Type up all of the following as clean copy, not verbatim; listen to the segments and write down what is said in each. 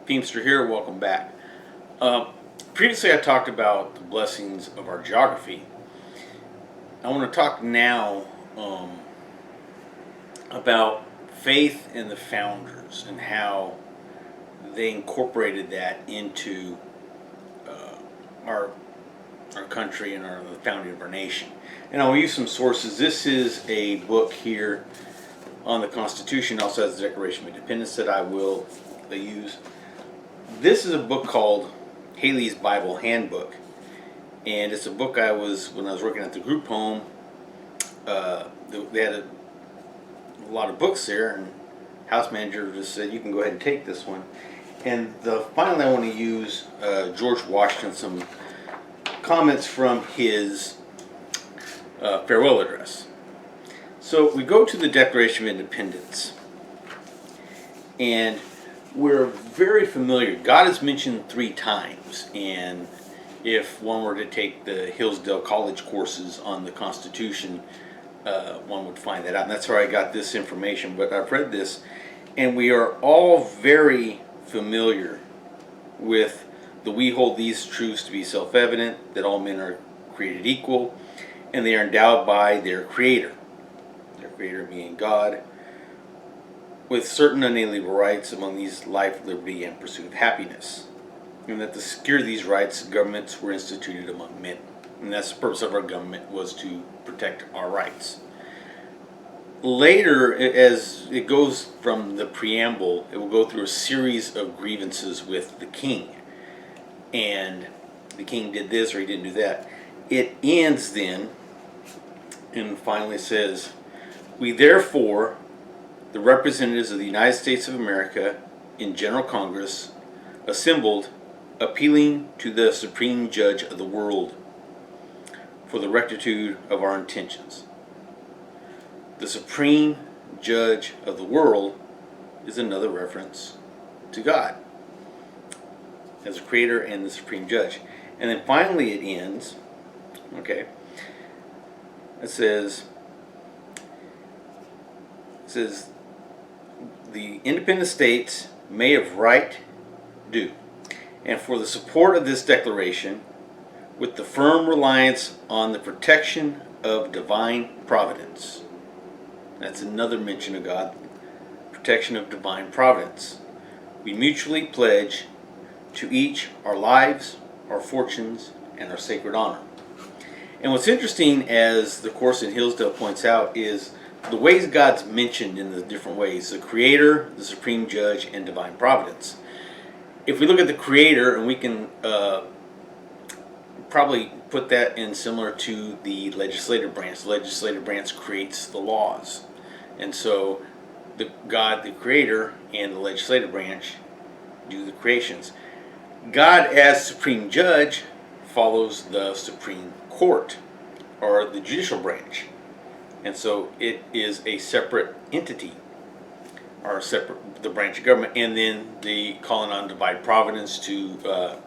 Beamster here, welcome back. Previously I talked about the blessings of our geography. I want to talk now about faith in the founders and how they incorporated that into our country and the founding of our nation. And I'll use some sources. This is a book here on the Constitution, also has the Declaration of Independence that I will use. This is a book called Halley's Bible Handbook, and it's a book when I was working at the group home. They had a lot of books there, and house manager just said, "You can go ahead and take this one." And finally, I want to use George Washington, some comments from his farewell address. So we go to the Declaration of Independence, and we're very familiar. God is mentioned 3 times, and if one were to take the Hillsdale College courses on the Constitution, one would find that out. And that's where I got this information. But I've read this, and we are all very familiar with we hold these truths to be self-evident, that all men are created equal, and they are endowed by their Creator being God, with certain unalienable rights, among these life, liberty, and pursuit of happiness, and that to secure these rights, governments were instituted among men. And that's the purpose of our government, was to protect our rights. Later, as it goes from the preamble, it will go through a series of grievances with the king. And the king did this or he didn't do that. It ends then, and finally says, "We therefore, the representatives of the United States of America in General Congress, assembled, appealing to the Supreme Judge of the world for the rectitude of our intentions." The Supreme Judge of the world is another reference to God as a creator and the Supreme Judge. And then finally it ends, it says, "The independent states may of right do, and for the support of this declaration, with the firm reliance on the protection of divine providence." That's another mention of God, protection of divine providence. "We mutually pledge to each our lives, our fortunes, and our sacred honor." And what's interesting, as the course in Hillsdale points out, is the ways God's mentioned in the different ways: the Creator, the Supreme Judge, and divine providence. If we look at the Creator, and we can probably put that in similar to the legislative branch. The legislative branch creates the laws. And so God, the Creator, and the legislative branch do the creations. God, as Supreme Judge, follows the Supreme Court, or the judicial branch. And so it is a separate entity, or the branch of government. And then the calling on divine providence to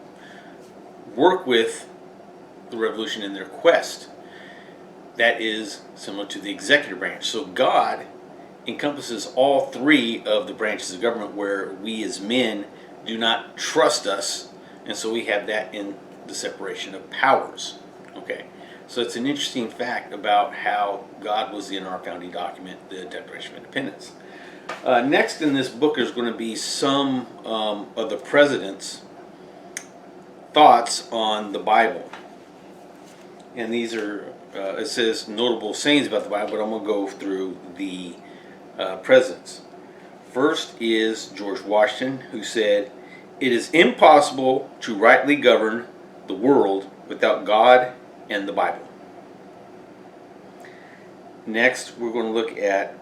work with the revolution in their quest. That is similar to the executive branch. So God encompasses all 3 of the branches of government, where we as men do not trust us, and so we have that in the separation of powers. So it's an interesting fact about how God was in our founding document, the Declaration of Independence. Next in this book is going to be some of the president's thoughts on the Bible. And these are, it says notable sayings about the Bible, but I'm going to go through the presidents. First is George Washington, who said, "It is impossible to rightly govern the world without God and the Bible." Next, we're going to look at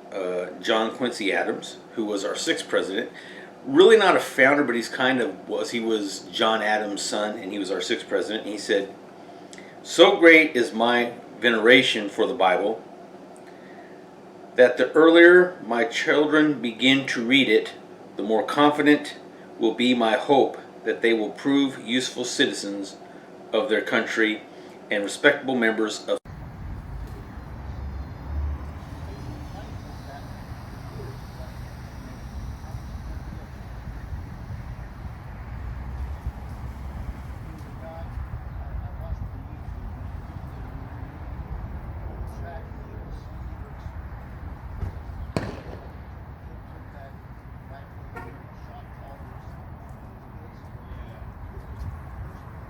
John Quincy Adams, who was our 6th president. Really not a founder, but he was John Adams' son, and he was our 6th president. And he said, "So great is my veneration for the Bible, that the earlier my children begin to read it, the more confident will be my hope that they will prove useful citizens of their country and respectable members of